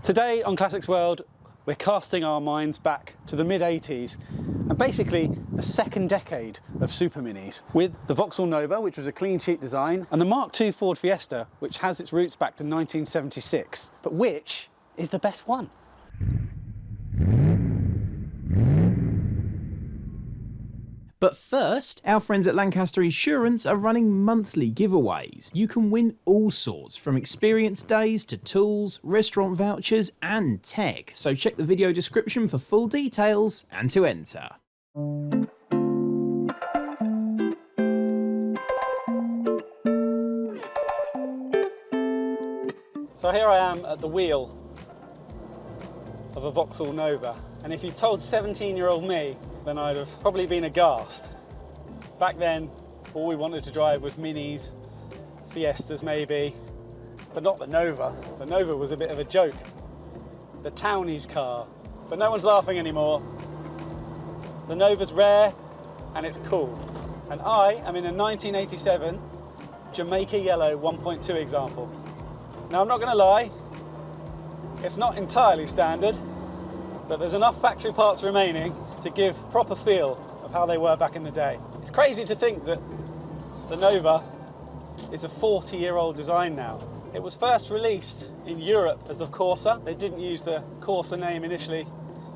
Today on Classics World, we're casting our minds back to the mid-80s and basically the second decade of Superminis, with the Vauxhall Nova, which was a clean sheet design, and the Mk2 Ford Fiesta, which has its roots back to 1976. But which is the best one? But first, our friends at Lancaster Insurance are running monthly giveaways. You can win all sorts, from experience days to tools, restaurant vouchers and tech. So check the video description for full details and to enter. So here I am at the wheel of a Vauxhall Nova, and if you told 17-year-old me, then I'd have probably been aghast. Back then, all we wanted to drive was Minis, Fiestas maybe, but not the Nova. The Nova was a bit of a joke. The townies car, but no one's laughing anymore. The Nova's rare and it's cool. And I am in a 1987 Jamaica Yellow 1.2 example. Now I'm not gonna lie, it's not entirely standard, but there's enough factory parts remaining to give proper feel of how they were back in the day. It's crazy to think that the Nova is a 40-year-old design now. It was first released in Europe as the Corsa. They didn't use the Corsa name initially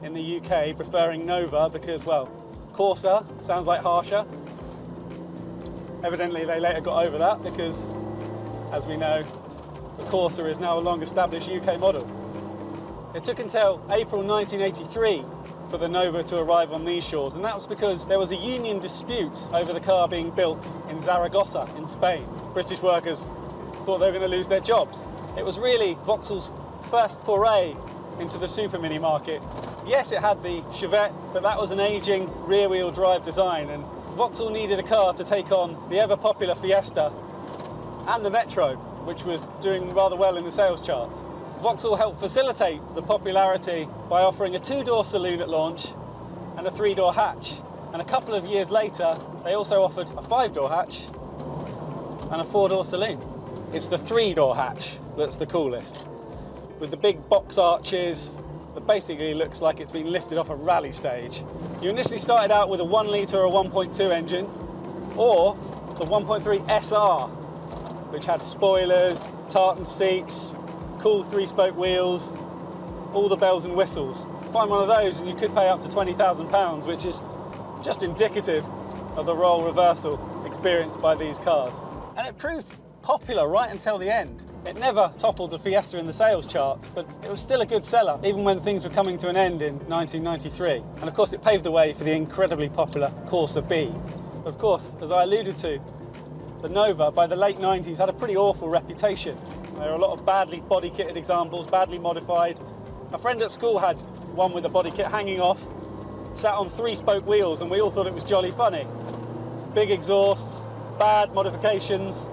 in the UK, preferring Nova because, well, Corsa sounds like harsher. Evidently they later got over that because, as we know, the Corsa is now a long-established UK model. It took until April 1983 for the Nova to arrive on these shores, and that was because there was a union dispute over the car being built in Zaragoza in Spain. British workers thought they were going to lose their jobs. It was really Vauxhall's first foray into the Supermini market. Yes, it had the Chevette, but that was an aging rear-wheel drive design, and Vauxhall needed a car to take on the ever-popular Fiesta and the Metro, which was doing rather well in the sales charts. Vauxhall helped facilitate the popularity by offering a two-door saloon at launch and a three-door hatch. And a couple of years later, they also offered a five-door hatch and a four-door saloon. It's the three-door hatch that's the coolest, with the big box arches that basically looks like it's been lifted off a rally stage. You initially started out with a 1 litre or 1.2 engine, or the 1.3 SR, which had spoilers, tartan seats, cool three-spoke wheels, all the bells and whistles. Find one of those and you could pay up to £20,000, which is just indicative of the role reversal experienced by these cars. And it proved popular right until the end. It never toppled the Fiesta in the sales charts, but it was still a good seller, even when things were coming to an end in 1993. And of course it paved the way for the incredibly popular Corsa B. But of course, as I alluded to, the Nova, by the late 90s, had a pretty awful reputation. There are a lot of badly body-kitted examples, badly modified. A friend at school had one with the body kit hanging off, sat on three-spoke wheels, and we all thought it was jolly funny. Big exhausts, bad modifications,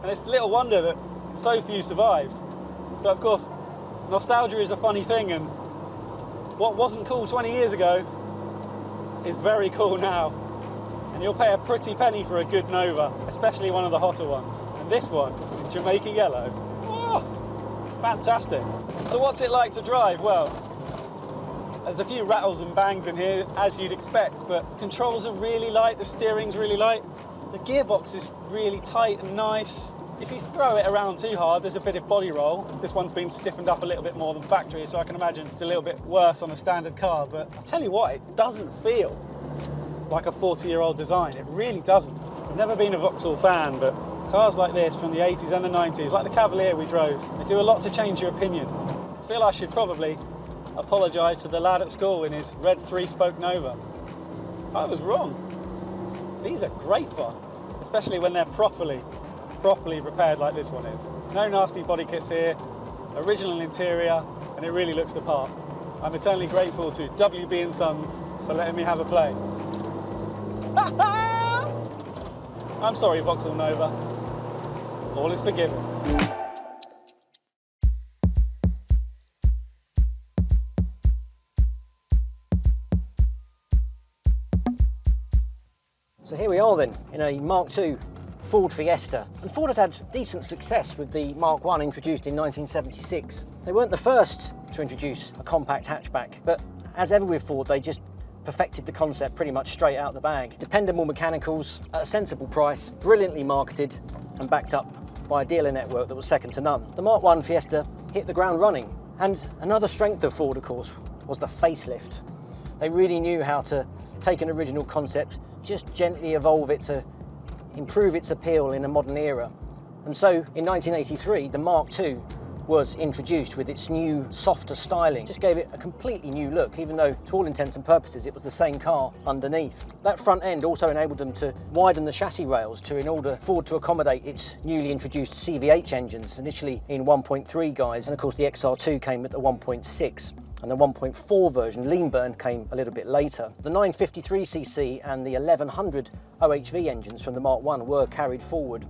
and it's little wonder that so few survived. But of course, nostalgia is a funny thing, and what wasn't cool 20 years ago is very cool now. And you'll pay a pretty penny for a good Nova, especially one of the hotter ones. And this one, Jamaica Yellow, oh, fantastic. So what's it like to drive? Well, there's a few rattles and bangs in here, as you'd expect, but controls are really light, the steering's really light. The gearbox is really tight and nice. If you throw it around too hard, there's a bit of body roll. This one's been stiffened up a little bit more than factory, so I can imagine it's a little bit worse on a standard car, but I'll tell you what, it doesn't feel like a 40-year-old design. It really doesn't. I've never been a Vauxhall fan, but cars like this from the 80s and the 90s, like the Cavalier we drove, they do a lot to change your opinion. I feel I should probably apologise to the lad at school in his red three-spoke Nova. I was wrong. These are great fun, especially when they're properly repaired like this one is. No nasty body kits here, original interior, and it really looks the part. I'm eternally grateful to WB & Sons for letting me have a play. I'm sorry, Vauxhall Nova. All is forgiven. So here we are then, in a Mk2 Ford Fiesta. And Ford had had decent success with the Mark I introduced in 1976. They weren't the first to introduce a compact hatchback, but as ever with Ford, they just perfected the concept pretty much straight out the bag. Dependable mechanicals at a sensible price, brilliantly marketed and backed up by a dealer network that was second to none. The Mark I Fiesta hit the ground running. And another strength of Ford, of course, was the facelift. They really knew how to take an original concept, just gently evolve it to improve its appeal in a modern era. And so in 1983, the Mark II was introduced with its new, softer styling. Just gave it a completely new look, even though to all intents and purposes, it was the same car underneath. That front end also enabled them to widen the chassis rails in order Ford to accommodate its newly introduced CVH engines, initially in 1.3 guys, and of course the XR2 came at the 1.6. And the 1.4 version, lean burn, came a little bit later. The 953cc and the 1100 OHV engines from the Mark I were carried forward.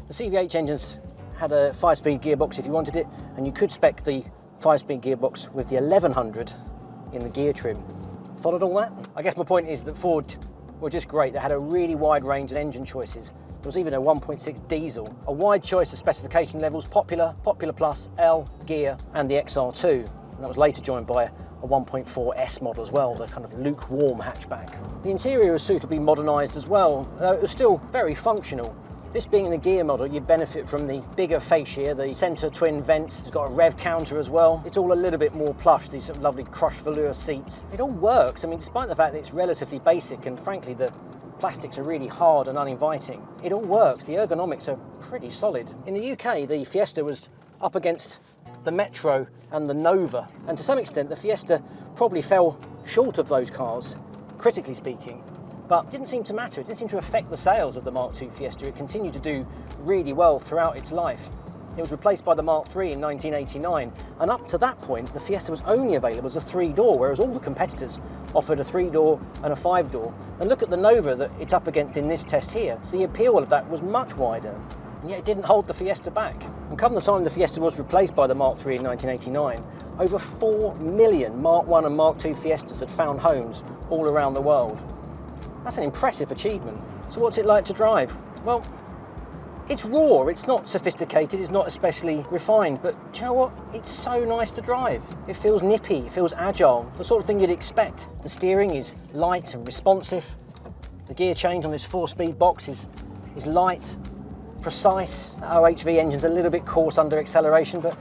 The CVH engines had a 5-speed gearbox if you wanted it, and you could spec the 5-speed gearbox with the 1100 in the Ghia trim. Followed all that? I guess my point is that Ford were just great. They had a really wide range of engine choices. There was even a 1.6 diesel, a wide choice of specification levels: Popular, Popular Plus, L, Ghia, and the XR2. And that was later joined by a 1.4 S model as well, the kind of lukewarm hatchback. The interior was suitably modernised as well, though it was still very functional. This being the Ghia model, you benefit from the bigger fascia, the centre twin vents. It's got a rev counter as well. It's all a little bit more plush, these sort of lovely crushed velour seats. It all works. I mean, despite the fact that it's relatively basic and frankly the plastics are really hard and uninviting, it all works. The ergonomics are pretty solid. In the UK, the Fiesta was up against the Metro and the Nova, and to some extent the Fiesta probably fell short of those cars, critically speaking, but it didn't seem to matter. It didn't seem to affect the sales of the Mark II Fiesta. It continued to do really well throughout its life. It was replaced by the Mark III in 1989, and up to that point the Fiesta was only available as a 3-door, whereas all the competitors offered a 3-door and a 5-door. And look at the Nova that it's up against in this test here. The appeal of that was much wider, and yet it didn't hold the Fiesta back. And come the time the Fiesta was replaced by the Mark III in 1989, over 4 million Mark I and Mark II Fiestas had found homes all around the world. That's an impressive achievement. So what's it like to drive? Well, it's raw, it's not sophisticated, it's not especially refined, but do you know what? It's so nice to drive. It feels nippy, it feels agile, the sort of thing you'd expect. The steering is light and responsive. The gear change on this 4-speed box is light, precise. The OHV engine's a little bit coarse under acceleration, but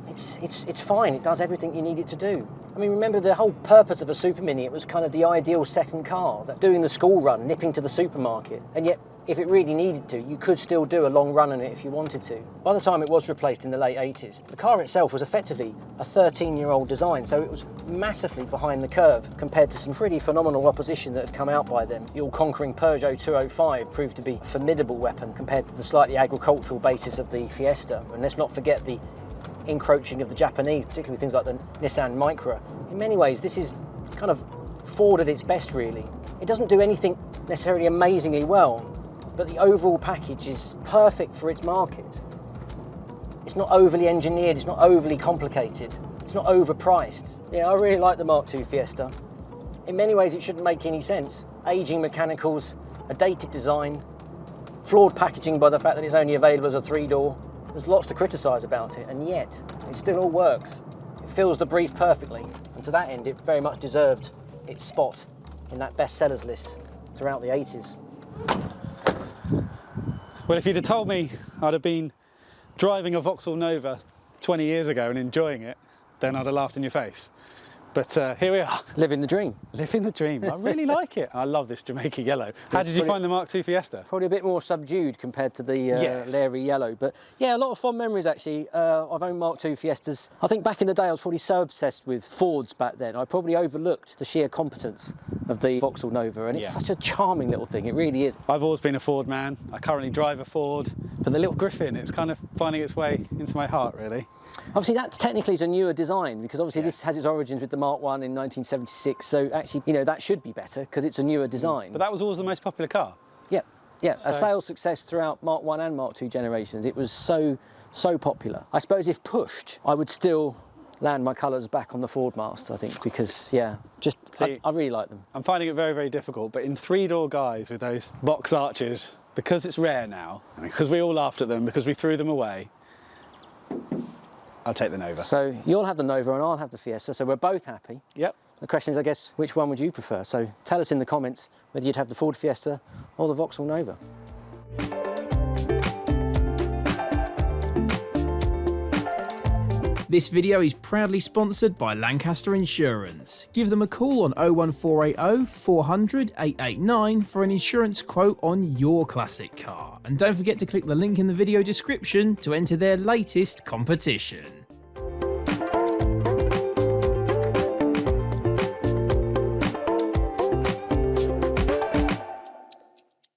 it's fine. It does everything you need it to do. I mean, remember the whole purpose of a Supermini, it was kind of the ideal second car, that doing the school run, nipping to the supermarket, and yet if it really needed to, you could still do a long run in it if you wanted to. By the time it was replaced in the late 80s, the car itself was effectively a 13-year-old design, so it was massively behind the curve compared to some pretty phenomenal opposition that had come out by then. The all-conquering Peugeot 205 proved to be a formidable weapon compared to the slightly agricultural basis of the Fiesta. And let's not forget the encroaching of the Japanese, particularly with things like the Nissan Micra. In many ways, this is kind of Ford at its best, really. It doesn't do anything necessarily amazingly well, but the overall package is perfect for its market. It's not overly engineered, it's not overly complicated, it's not overpriced. Yeah, I really like the Mark II Fiesta. In many ways, it shouldn't make any sense. Aging mechanicals, a dated design, flawed packaging by the fact that it's only available as a 3-door. There's lots to criticise about it, and yet it still all works. It fills the brief perfectly, and to that end, it very much deserved its spot in that bestsellers list throughout the 80s. Well, if you'd have told me I'd have been driving a Vauxhall Nova 20 years ago and enjoying it, then I'd have laughed in your face. But here we are. Living the dream. Living the dream. I really like it. I love this Jamaica yellow. How did you find the Mark II Fiesta? Probably a bit more subdued compared to the Leary yellow. But yeah, a lot of fond memories actually. I've owned Mark II Fiestas. I think back in the day I was probably so obsessed with Fords back then, I probably overlooked the sheer competence of the Vauxhall Nova, and it's such a charming little thing, it really is. I've always been a Ford man. I currently drive a Ford, but the little Griffin, it's kind of finding its way into my heart, really. Obviously that technically is a newer design, because obviously this has its origins with the Mark I in 1976, so actually, you know, that should be better because it's a newer design. But that was always the most popular car. Yeah, a sales success throughout Mark I and Mark II generations. It was so popular. I suppose if pushed, I would still land my colours back on the Ford Master, I think, because, yeah, just, See, I really like them. I'm finding it very, very difficult, but in three-door guys with those box arches, because it's rare now, because we all laughed at them, because we threw them away, I'll take the Nova. So you'll have the Nova and I'll have the Fiesta, so we're both happy. Yep. The question is, I guess, which one would you prefer? So tell us in the comments whether you'd have the Ford Fiesta or the Vauxhall Nova. This video is proudly sponsored by Lancaster Insurance. Give them a call on 01480 400 889 for an insurance quote on your classic car. And don't forget to click the link in the video description to enter their latest competition.